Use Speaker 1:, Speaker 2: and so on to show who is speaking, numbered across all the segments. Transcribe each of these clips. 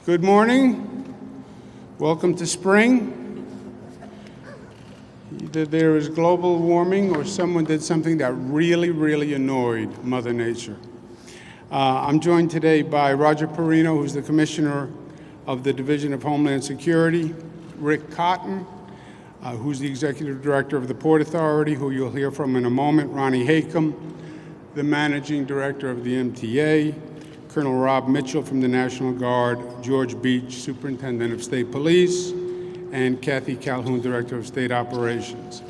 Speaker 1: Good morning. Welcome to spring. Either there is global warming or someone did something that really annoyed Mother Nature. I'm joined today by Roger Perino, who's the Commissioner of the Division of Homeland Security, Rick Cotton, who's the Executive Director of the Port Authority, who you'll hear from in a moment, Ronnie Haycom, the Managing Director of the MTA, Colonel Rob Mitchell from the National Guard, George Beach, Superintendent of State Police, and Kathy Calhoun, Director of State Operations.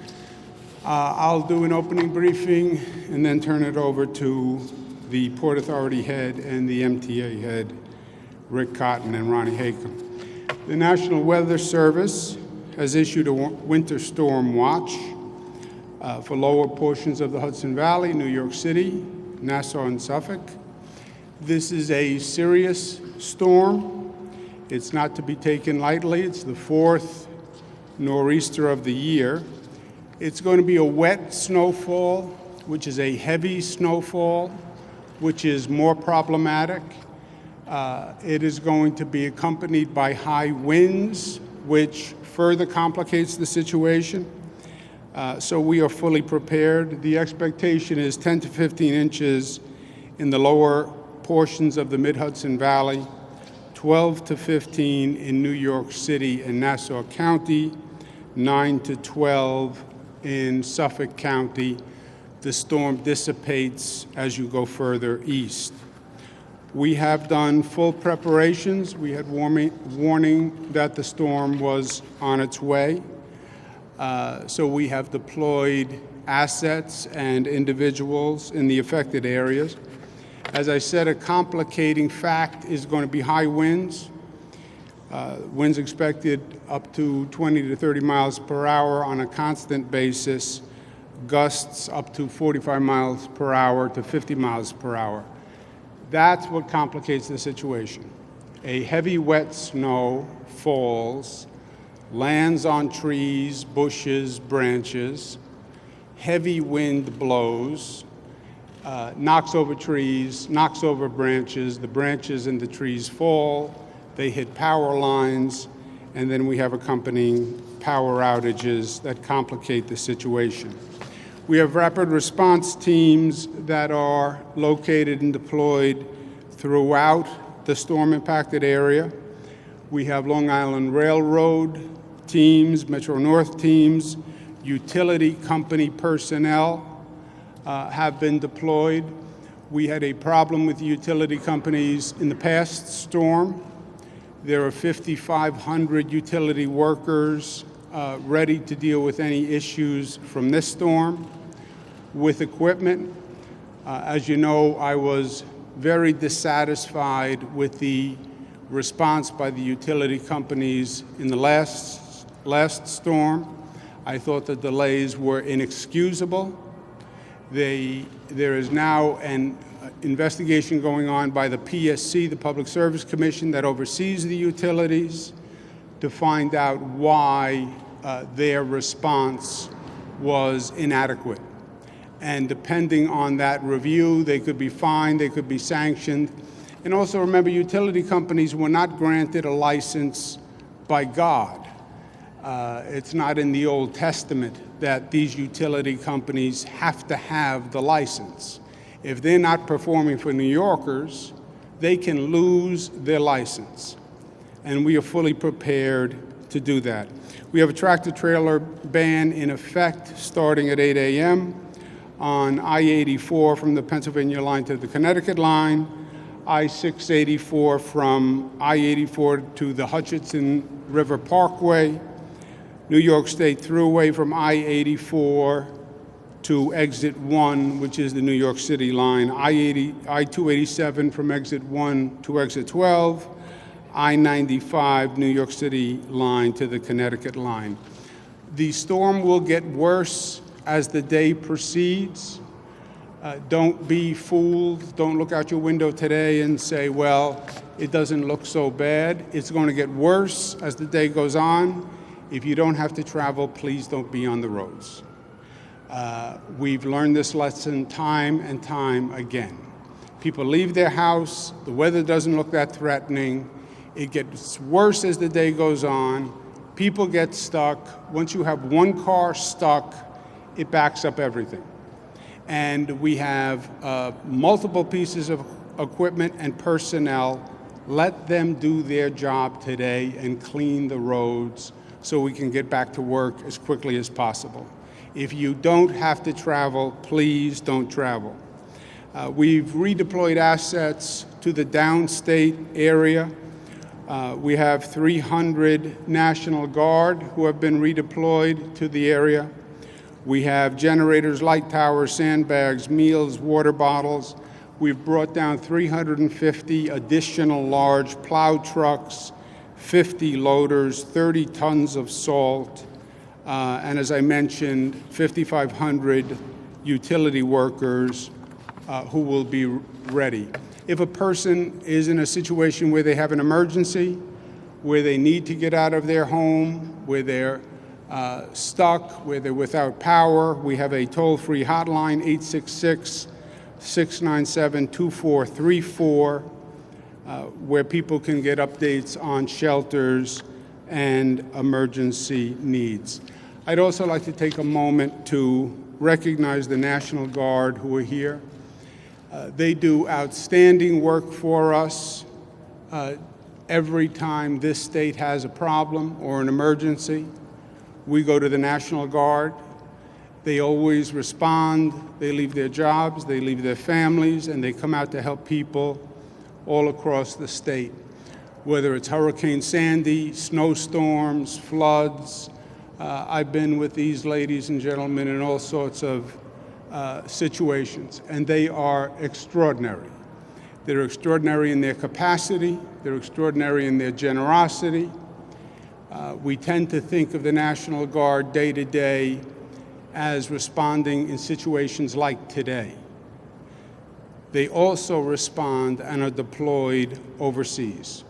Speaker 1: I'll do an opening briefing and then turn it over to the Port Authority head and the MTA head, Rick Cotton and Ronnie Haycom. The National Weather Service has issued a winter storm watch for lower portions of the Hudson Valley, New York City, Nassau, and Suffolk. This is a serious storm. It's not to be taken lightly. It's the fourth nor'easter of the year. It's going to be a wet snowfall, which is a heavy snowfall, which is more problematic. It is going to be accompanied by high winds, which further complicates the situation. So we are fully prepared. The expectation is 10 to 15 inches in the lower portions of the Mid-Hudson Valley, 12 to 15 in New York City and Nassau County, 9 to 12 in Suffolk County. The storm dissipates as you go further east. We have done full preparations. We had warning that the storm was on its way. So we have deployed assets and individuals in the affected areas. As I said, a complicating fact is going to be high winds. Winds expected up to 20 to 30 miles per hour on a constant basis, gusts up to 45 miles per hour to 50 miles per hour. That's what complicates the situation. A heavy, wet snow falls, lands on trees, bushes, branches. Heavy wind blows, knocks over trees, knocks over branches. The branches and the trees fall. They hit power lines, and then we have accompanying power outages that complicate the situation. We have rapid response teams that are located and deployed throughout the storm-impacted area. We have Long Island Railroad teams, Metro North teams, utility company personnel have been deployed. We had a problem with the utility companies in the past storm. There are 5,500 utility workers ready to deal with any issues from this storm. With equipment, as you know, I was very dissatisfied with the response by the utility companies in the last storm. I thought the delays were inexcusable. There is now an investigation going on by the PSC, the Public Service Commission, that oversees the utilities, to find out why their response was inadequate. And depending on that review, they could be fined, they could be sanctioned. And also remember, utility companies were not granted a license by God. It's not in the Old Testament that these utility companies have to have the license. If they're not performing for New Yorkers, they can lose their license. And we are fully prepared to do that. We have a tractor-trailer ban in effect starting at 8 a.m. on I-84 from the Pennsylvania line to the Connecticut line, I-684 from I-84 to the Hutchinson River Parkway, New York State Thruway from I-84 to exit 1, which is the New York City line, I-287 from exit 1 to exit 12, I-95 New York City line to the Connecticut line. The storm will get worse as the day proceeds. Don't be fooled. Don't look out your window today and say, well, it doesn't look so bad. It's going to get worse as the day goes on. If you don't have to travel, please don't be on the roads. We've learned this lesson time and time again. People leave their house, the weather doesn't look that threatening, It gets worse as the day goes on. People get stuck. Once you have one car stuck, it backs up everything. And we have multiple pieces of equipment and personnel. Let them do their job today and clean the roads so we can get back to work as quickly as possible. If you don't have to travel, please don't travel. We've redeployed assets to the downstate area. We have 300 National Guard who have been redeployed to the area. We have generators, light towers, sandbags, meals, water bottles. We've brought down 350 additional large plow trucks, 50 loaders, 30 tons of salt, and as I mentioned, 5,500 utility workers who will be ready. If a person is in a situation where they have an emergency, where they need to get out of their home, where they're stuck, where they're without power, we have a toll-free hotline, 866-697-2434, where people can get updates on shelters and emergency needs. I'd also like to take a moment to recognize the National Guard who are here. They do outstanding work for us every time this state has a problem or an emergency. We go to the National Guard. They always respond. They leave their jobs, they leave their families, and they come out to help people all across the state. Whether it's Hurricane Sandy, snowstorms, floods, I've been with these ladies and gentlemen in all sorts of situations, and they are extraordinary. They're extraordinary in their capacity. They're extraordinary in their generosity. We tend to think of the National Guard day to day as responding in situations like today. They also respond and are deployed overseas,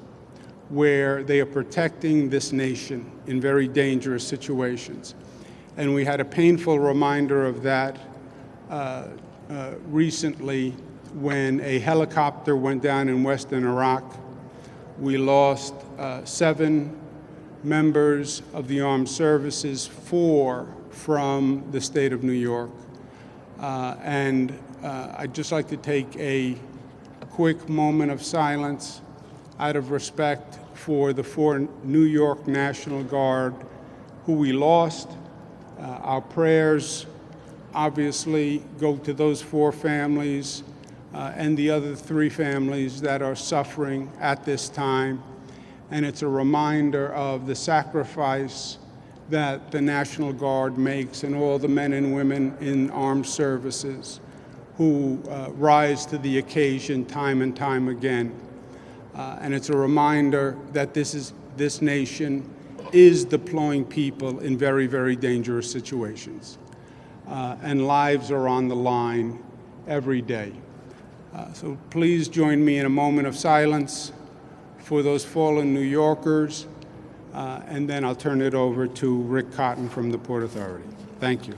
Speaker 1: where they are protecting this nation in very dangerous situations. And we had a painful reminder of that recently when a helicopter went down in western Iraq. We lost 7 members of the armed services, 4 from the state of New York. I'd just like to take a quick moment of silence out of respect for the 4 New York National Guard who we lost. Our prayers obviously go to those 4 families and the other 3 families that are suffering at this time. And it's a reminder of the sacrifice that the National Guard makes and all the men and women in armed services who rise to the occasion time and time again. And it's a reminder that this nation is deploying people in very, very dangerous situations. And lives are on the line every day. So please join me in a moment of silence for those fallen New Yorkers, and then I'll turn it over to Rick Cotton from the Port Authority. Thank you.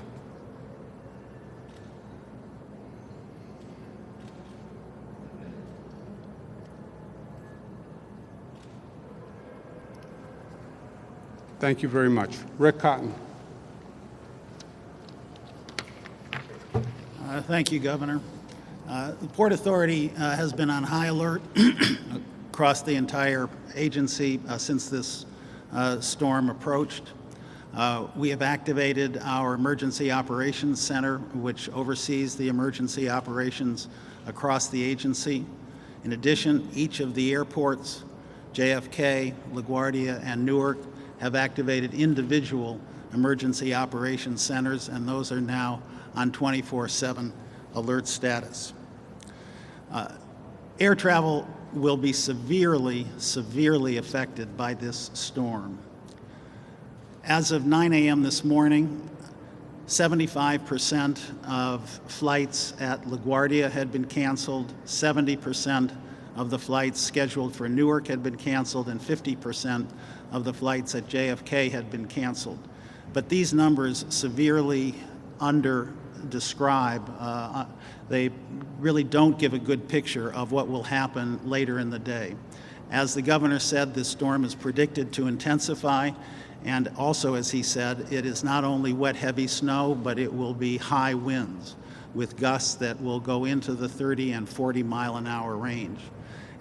Speaker 1: Thank you very much. Rick Cotton.
Speaker 2: Thank you, Governor. The Port Authority has been on high alert across the entire agency since this storm approached. We have activated our Emergency Operations Center, which oversees the emergency operations across the agency. In addition, each of the airports, JFK, LaGuardia, and Newark, have activated individual emergency operations centers, and those are now on 24/7 alert status. Air travel will be severely affected by this storm. As of 9 a.m. this morning, 75% of flights at LaGuardia had been canceled, 70% of the flights scheduled for Newark had been canceled, and 50% of the flights at JFK had been canceled. But these numbers severely under-describe. They really don't give a good picture of what will happen later in the day. As the governor said, this storm is predicted to intensify, and also, as he said, it is not only wet, heavy snow, but it will be high winds with gusts that will go into the 30 and 40 mile an hour range.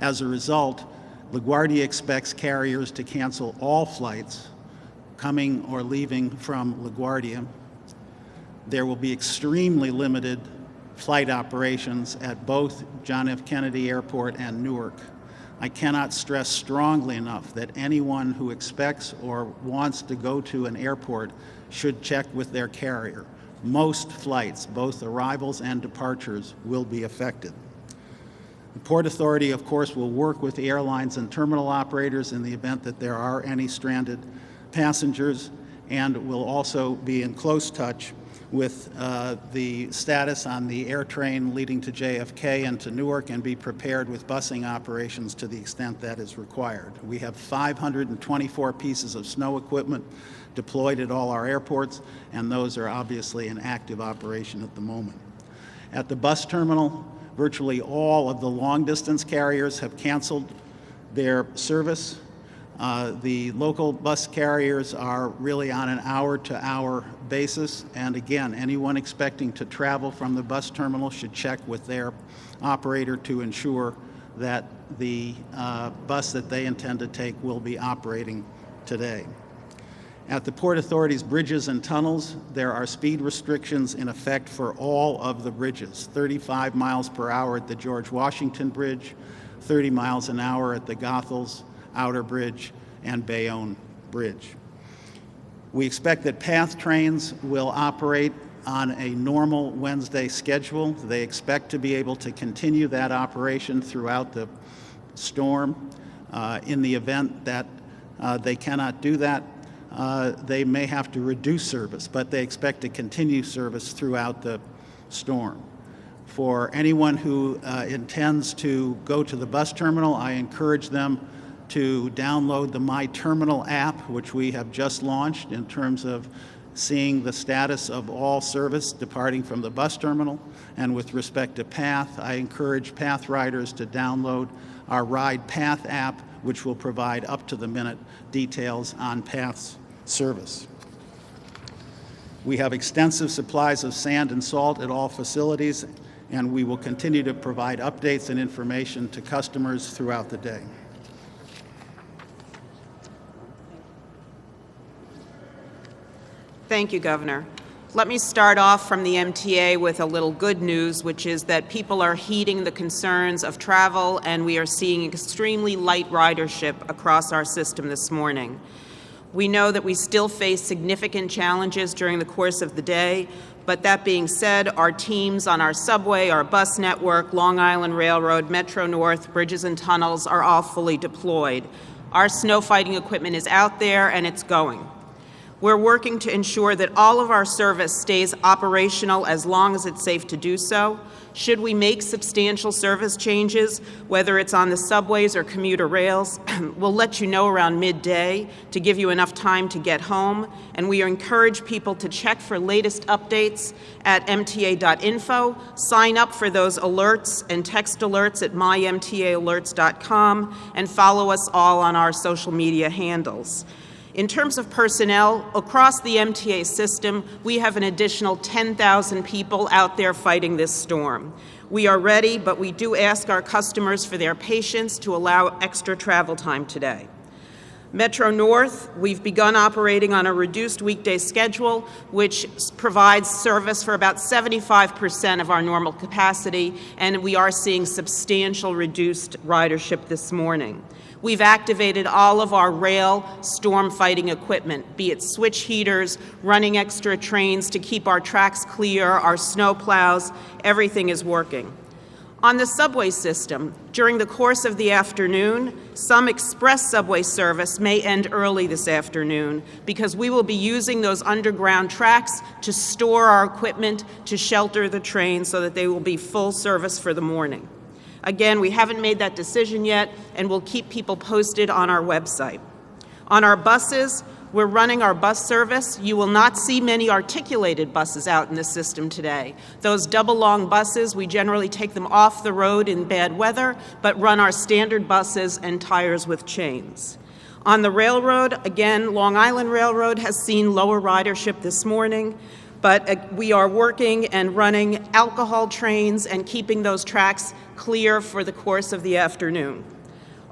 Speaker 2: As a result, LaGuardia expects carriers to cancel all flights coming or leaving from LaGuardia. There will be extremely limited flight operations at both John F. Kennedy Airport and Newark. I cannot stress strongly enough that anyone who expects or wants to go to an airport should check with their carrier. Most flights, both arrivals and departures, will be affected. The Port Authority, of course, will work with the airlines and terminal operators in the event that there are any stranded passengers, and will also be in close touch with the status on the air train leading to JFK and to Newark, and be prepared with busing operations to the extent that is required. We have 524 pieces of snow equipment deployed at all our airports, and those are obviously in active operation at the moment. At the bus terminal, virtually all of the long-distance carriers have canceled their service. The local bus carriers are really on an hour-to-hour basis, and again, anyone expecting to travel from the bus terminal should check with their operator to ensure that the bus that they intend to take will be operating today. At the Port Authority's bridges and tunnels, there are speed restrictions in effect for all of the bridges: 35 miles per hour at the George Washington Bridge, 30 miles an hour at the Goethals Outer Bridge and Bayonne Bridge. We expect that PATH trains will operate on a normal Wednesday schedule. They expect to be able to continue that operation throughout the storm. In the event that they cannot do that, they may have to reduce service, but they expect to continue service throughout the storm. For anyone who intends to go to the bus terminal, I encourage them to download the My Terminal app, which we have just launched in terms of seeing the status of all service departing from the bus terminal. And with respect to PATH, I encourage PATH riders to download our Ride PATH app, which will provide up-to-the-minute details on PATH's service. We have extensive supplies of sand and salt at all facilities, and we will continue to provide updates and information to customers throughout the day.
Speaker 3: Thank you, Governor. Let me start off from the MTA with a little good news, which is that people are heeding the concerns of travel, and we are seeing extremely light ridership across our system this morning. We know that we still face significant challenges during the course of the day, but that being said, our teams on our subway, our bus network, Long Island Railroad, Metro North, bridges and tunnels are all fully deployed. Our snow fighting equipment is out there and it's going. We're working to ensure that all of our service stays operational as long as it's safe to do so. Should we make substantial service changes, whether it's on the subways or commuter rails, we'll let you know around midday to give you enough time to get home. And we encourage people to check for latest updates at mta.info, sign up for those alerts and text alerts at mymtaalerts.com, and follow us all on our social media handles. In terms of personnel, across the MTA system, we have an additional 10,000 people out there fighting this storm. We are ready, but we do ask our customers for their patience to allow extra travel time today. Metro North, we've begun operating on a reduced weekday schedule, which provides service for about 75% of our normal capacity, and we are seeing substantial reduced ridership this morning. We've activated all of our rail storm fighting equipment, be it switch heaters, running extra trains to keep our tracks clear, our snow plows, everything is working. On the subway system, during the course of the afternoon, some express subway service may end early this afternoon because we will be using those underground tracks to store our equipment to shelter the trains so that they will be full service for the morning. Again, we haven't made that decision yet, and we'll keep people posted on our website. On our buses, We're running our bus service. You will not see many articulated buses out in the system today. Those double-long buses, we generally take them off the road in bad weather, but run our standard buses and tires with chains. On the railroad, again, Long Island Railroad has seen lower ridership this morning, but we are working and running alcohol trains and keeping those tracks clear for the course of the afternoon.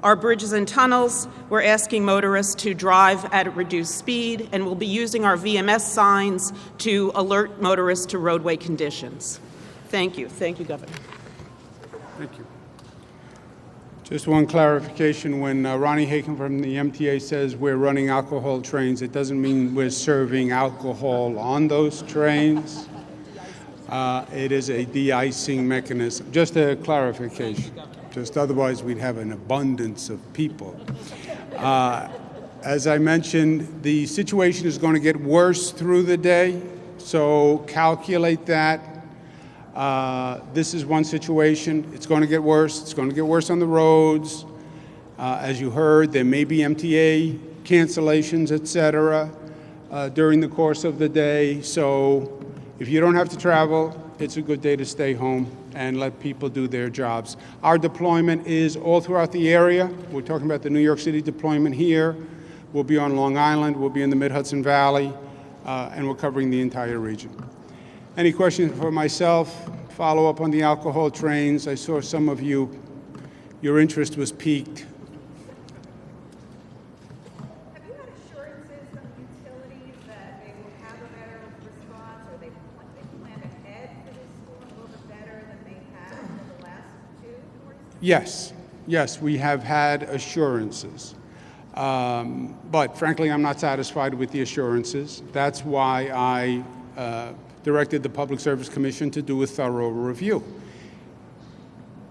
Speaker 3: Our bridges and tunnels, we're asking motorists to drive at a reduced speed, and we'll be using our VMS signs to alert motorists to roadway conditions. Thank you. Thank you, Governor.
Speaker 1: Thank you. Just one clarification. When Ronnie Haken from the MTA says we're running alcohol trains, it doesn't mean we're serving alcohol on those trains. It is a de-icing mechanism. Just a clarification. Just otherwise we'd have an abundance of people. As I mentioned, the situation is going to get worse through the day, so calculate that. This is one situation. It's going to get worse. It's going to get worse on the roads. As you heard, there may be MTA cancellations, et cetera, during the course of the day. So if you don't have to travel, it's a good day to stay home and let people do their jobs. Our deployment is all throughout the area. We're talking about the New York City deployment here. We'll be on Long Island. We'll be in the Mid-Hudson Valley, and we're covering the entire region. Any questions for myself? Follow up on the alcohol trains. I saw some of you, your interest was piqued.
Speaker 4: Have you had assurances from utilities that they will have a better response, or they plan ahead for this storm a little bit better than they have for the last two?
Speaker 1: Yes, we have had assurances. But frankly, I'm not satisfied with the assurances. That's why I directed the Public Service Commission to do a thorough review.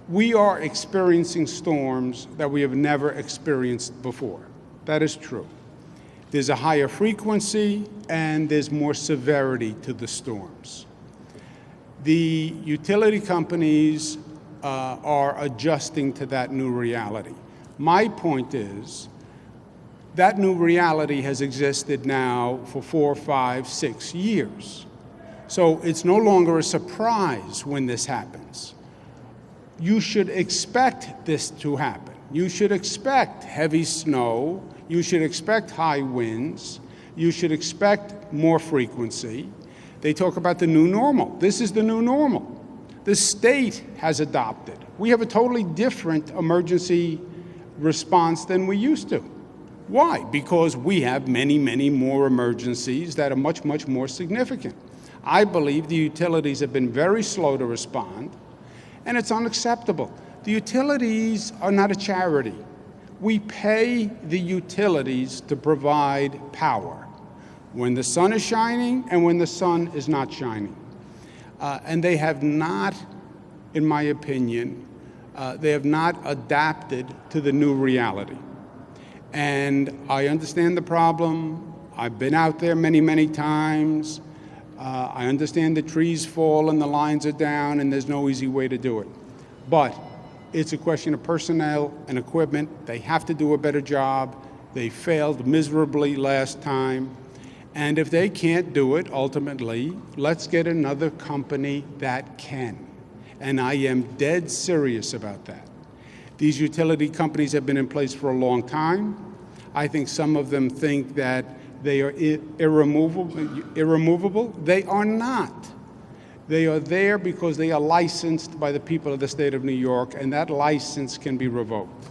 Speaker 1: We are experiencing storms that we have never experienced before. That is true. There's a higher frequency and there's more severity to the storms. The utility companies are adjusting to that new reality. My point is, that new reality has existed now for 4, 5, 6 years. So it's no longer a surprise when this happens. You should expect this to happen. You should expect heavy snow. You should expect high winds. You should expect more frequency. They talk about the new normal. This is the new normal. The state has adopted. We have a totally different emergency response than we used to. Why? Because we have many, many more emergencies that are much, much more significant. I believe the utilities have been very slow to respond, and it's unacceptable. The utilities are not a charity. We pay the utilities to provide power when the sun is shining and when the sun is not shining. And they have not, in my opinion, they have not adapted to the new reality. And I understand the problem. I've been out there many, many times. I understand the trees fall and the lines are down and there's no easy way to do it. But it's a question of personnel and equipment. They have to do a better job. They failed miserably last time. And if they can't do it, ultimately, let's get another company that can. And I am dead serious about that. These utility companies have been in place for a long time. I think some of them think that they are irremovable. They are not. They are there because they are licensed by the people of the state of New York, and that license can be revoked.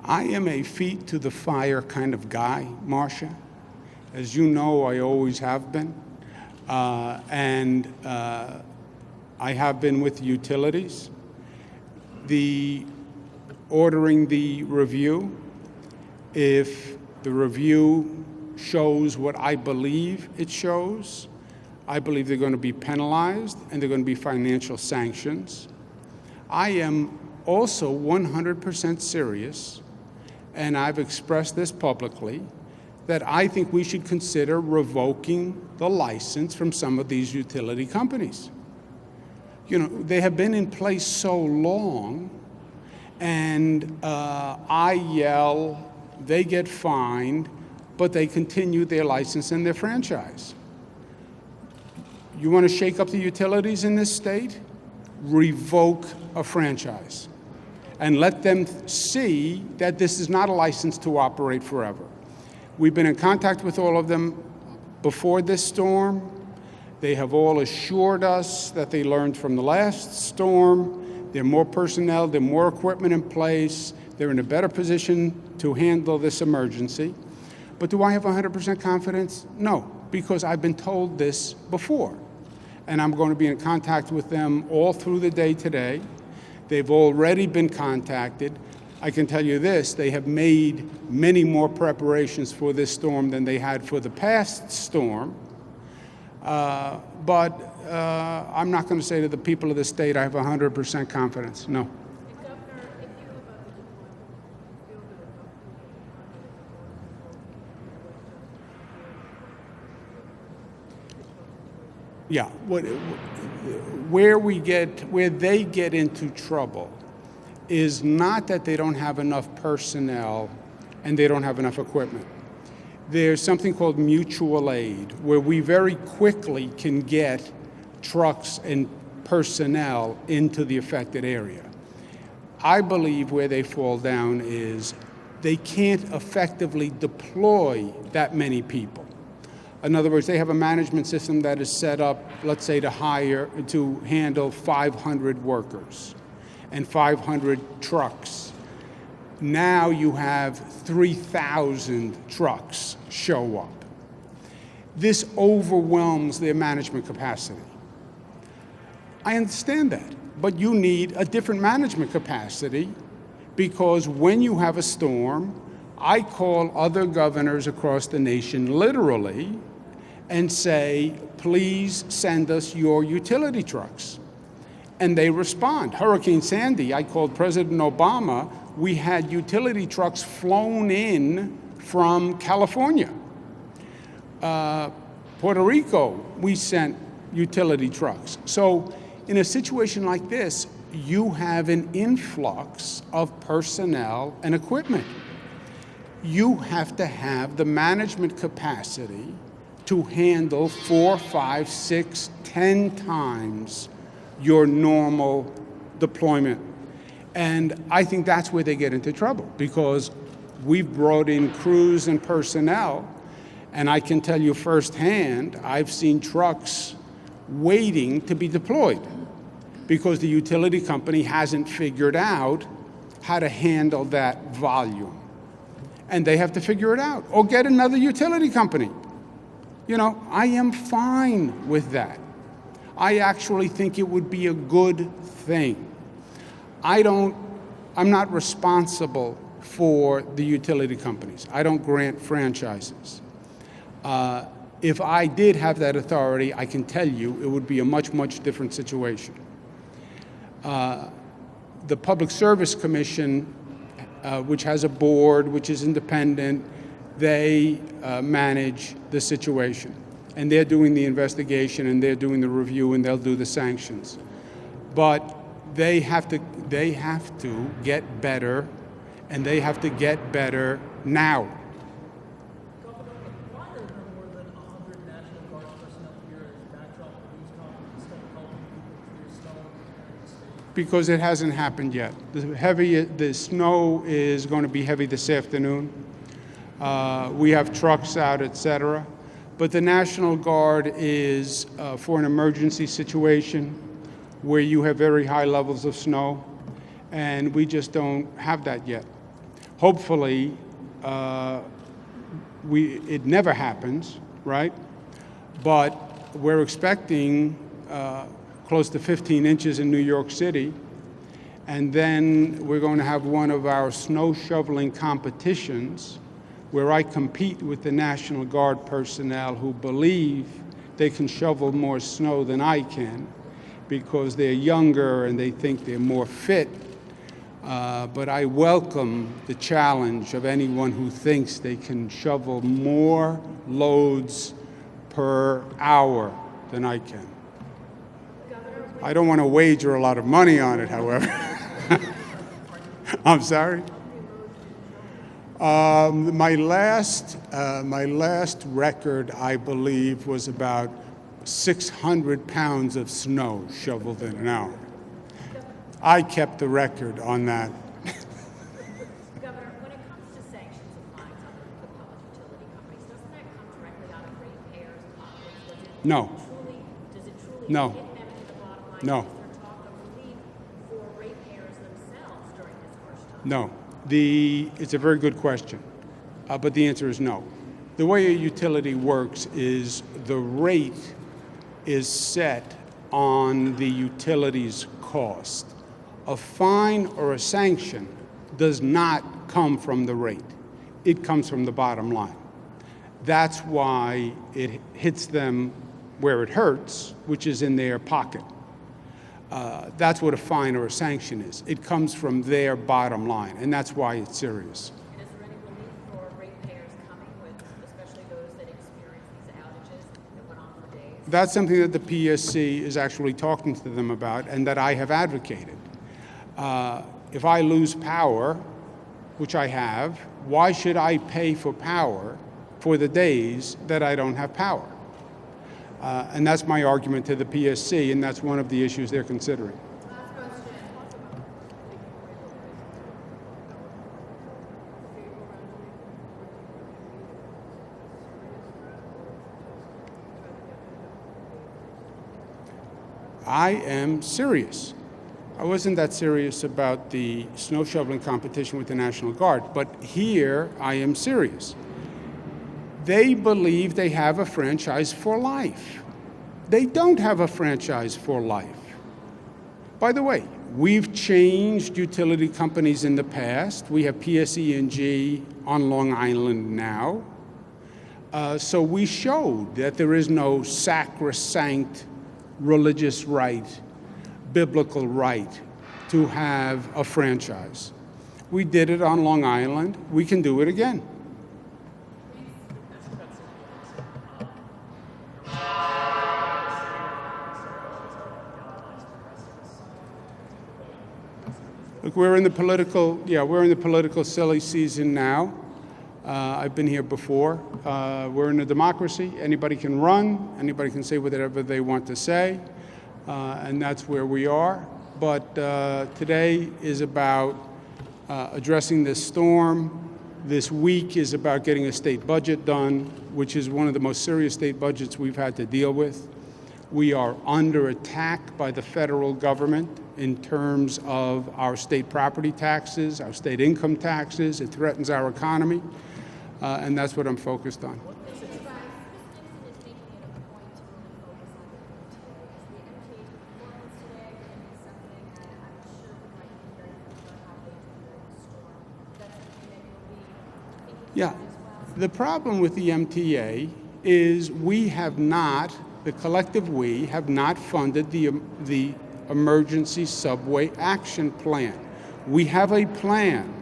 Speaker 1: I am a feet to the fire kind of guy, Marcia. As you know, I always have been. And I have been with utilities. Ordering the review, if the review shows what I believe it shows, I believe they're going to be penalized and they're going to be financial sanctions. I am also 100% serious, and I've expressed this publicly, that I think we should consider revoking the license from some of these utility companies. You know, they have been in place so long, and I yell, they get fined, but they continue their license and their franchise. You want to shake up the utilities in this state? Revoke a franchise and let them see that this is not a license to operate forever. We've been in contact with all of them before this storm. They have all assured us that they learned from the last storm. There are more personnel, there are more equipment in place. They're in a better position to handle this emergency. But do I have 100% confidence? No, because I've been told this before. And I'm going to be in contact with them all through the day today. They've already been contacted. I can tell you this, they have made many more preparations for this storm than they had for the past storm. But I'm not going to say to the people of the state I have 100% confidence. No. Yeah, where they get into trouble is not that they don't have enough personnel and they don't have enough equipment. There's something called mutual aid, where we very quickly can get trucks and personnel into the affected area. I believe where they fall down is they can't effectively deploy that many people. In other words, they have a management system that is set up, let's say, to handle 500 workers and 500 trucks. Now you have 3,000 trucks show up. This overwhelms their management capacity. I understand that, but you need a different management capacity, because when you have a storm, I call other governors across the nation literally and say, please send us your utility trucks. And they respond. Hurricane Sandy, I called President Obama. We had utility trucks flown in from California. Puerto Rico, we sent utility trucks. So in a situation like this, you have an influx of personnel and equipment. You have to have the management capacity to handle 4, 5, 6, 10 times your normal deployment. And I think that's where they get into trouble, because we've brought in crews and personnel, and I can tell you firsthand, I've seen trucks waiting to be deployed because the utility company hasn't figured out how to handle that volume. And they have to figure it out, or get another utility company. You know, I am fine with that. I actually think it would be a good thing. I'm not responsible for the utility companies. I don't grant franchises. If I did have that authority, I can tell you it would be a much, much different situation. The Public Service Commission, which has a board, which is independent, they manage the situation. And they're doing the investigation, and they're doing the review, and they'll do the sanctions. But they have to get better, and they have to get better now.
Speaker 5: Governor, why are there more than 100 National Guard personnel here as backdrop police companies instead of helping people clear snow in the state?
Speaker 1: Because it hasn't happened yet. The snow is going to be heavy this afternoon. We have trucks out, etc. But the National Guard is for an emergency situation where you have very high levels of snow, and we just don't have that yet. Hopefully, it never happens, right? But we're expecting close to 15 inches in New York City, and then we're going to have one of our snow shoveling competitions where I compete with the National Guard personnel who believe they can shovel more snow than I can because they're younger and they think they're more fit. But I welcome the challenge of anyone who thinks they can shovel more loads per hour than I can. I don't want to wager a lot of money on it, however. I'm sorry? My last record, I believe, was about 600 pounds of snow shoveled in an hour. I kept the record on that.
Speaker 4: Governor, when it comes to sanctions and fines on the public utility companies, doesn't that come directly out of ratepayers' pockets?
Speaker 1: No.
Speaker 4: Does it truly
Speaker 1: No.
Speaker 4: hit them to the bottom line?
Speaker 1: No.
Speaker 4: Is there talk of relief for ratepayers themselves during this harsh time?
Speaker 1: No. It's a very good question, but the answer is no. The way a utility works is the rate is set on the utility's cost. A fine or a sanction does not come from the rate. It comes from the bottom line. That's why it hits them where it hurts, which is in their pocket. That's what a fine or a sanction is. It comes from their bottom line, and that's why it's serious.
Speaker 4: And is there any relief for ratepayers coming with, especially those that experience these outages that went on for days?
Speaker 1: That's something that the PSC is actually talking to them about and that I have advocated. If I lose power, which I have, why should I pay for power for the days that I don't have power? And that's my argument to the PSC, and that's one of the issues they're considering. I am serious. I wasn't that serious about the snow shoveling competition with the National Guard, but here I am serious. They believe they have a franchise for life. They don't have a franchise for life. By the way, we've changed utility companies in the past. We have PSE&G on Long Island now. So we showed that there is no sacrosanct religious right, biblical right to have a franchise. We did it on Long Island. We can do it again. Look, we're in the political silly season now. I've been here before. We're in a democracy. Anybody can run. Anybody can say whatever they want to say. And that's where we are. But today is about addressing this storm. This week is about getting a state budget done, which is one of the most serious state budgets we've had to deal with. We are under attack by the federal government in terms of our state property taxes, our state income taxes. It threatens our economy, and that's what I'm focused on. Yeah, the problem with the MTA is we have not, the collective we, have not funded the Emergency Subway Action Plan. We have a plan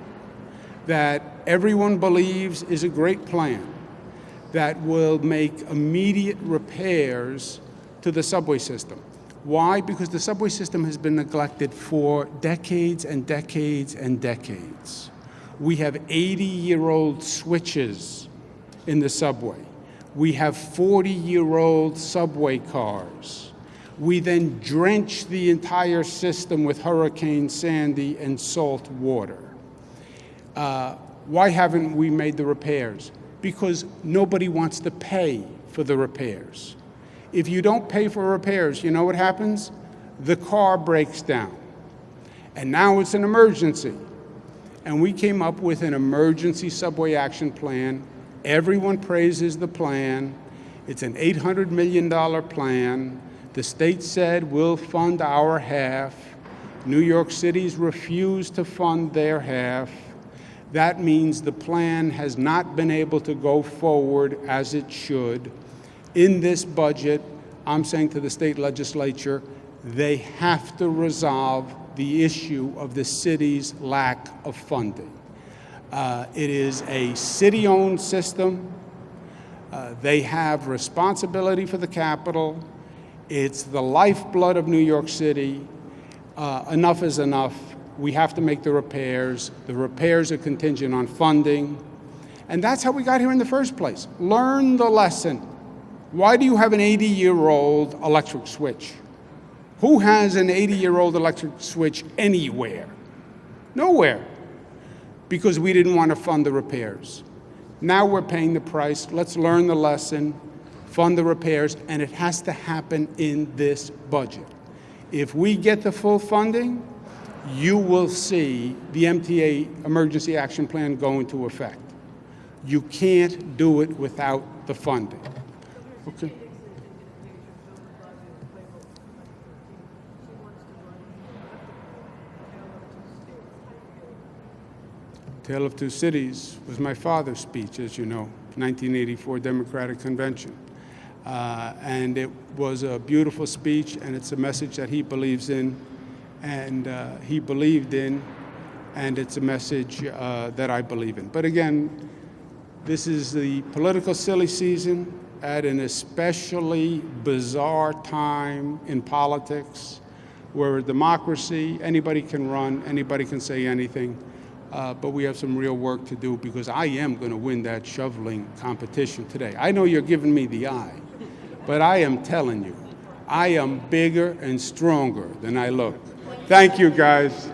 Speaker 1: that everyone believes is a great plan that will make immediate repairs to the subway system. Why? Because the subway system has been neglected for decades and decades and decades. We have 80-year-old switches in the subway. We have 40-year-old subway cars. We then drench the entire system with Hurricane Sandy and salt water. Why haven't we made the repairs? Because nobody wants to pay for the repairs. If you don't pay for repairs, you know what happens? The car breaks down. And now it's an emergency. And we came up with an emergency subway action plan. Everyone praises the plan. It's an $800 million plan. The state said we'll fund our half. New York City's refused to fund their half. That means the plan has not been able to go forward as it should. In this budget, I'm saying to the state legislature, they have to resolve the issue of the city's lack of funding. It is a city-owned system. They have responsibility for the capital. It's the lifeblood of New York City. Enough is enough. We have to make the repairs. The repairs are contingent on funding. And that's how we got here in the first place. Learn the lesson. Why do you have an 80-year-old electric switch? Who has an 80-year-old electric switch anywhere? Nowhere. Because we didn't want to fund the repairs. Now we're paying the price. Let's learn the lesson, fund the repairs, and it has to happen in this budget. If we get the full funding, you will see the MTA Emergency Action Plan go into effect. You can't do it without the funding. Okay. Tale of Two Cities was my father's speech, as you know, 1984 Democratic Convention. And it was a beautiful speech, and it's a message that he believes in, and he believed in, and it's a message that I believe in. But again, this is the political silly season at an especially bizarre time in politics, where a democracy, anybody can run, anybody can say anything. But we have some real work to do, because I am going to win that shoveling competition today. I know you're giving me the eye, but I am telling you, I am bigger and stronger than I look. Thank you, guys.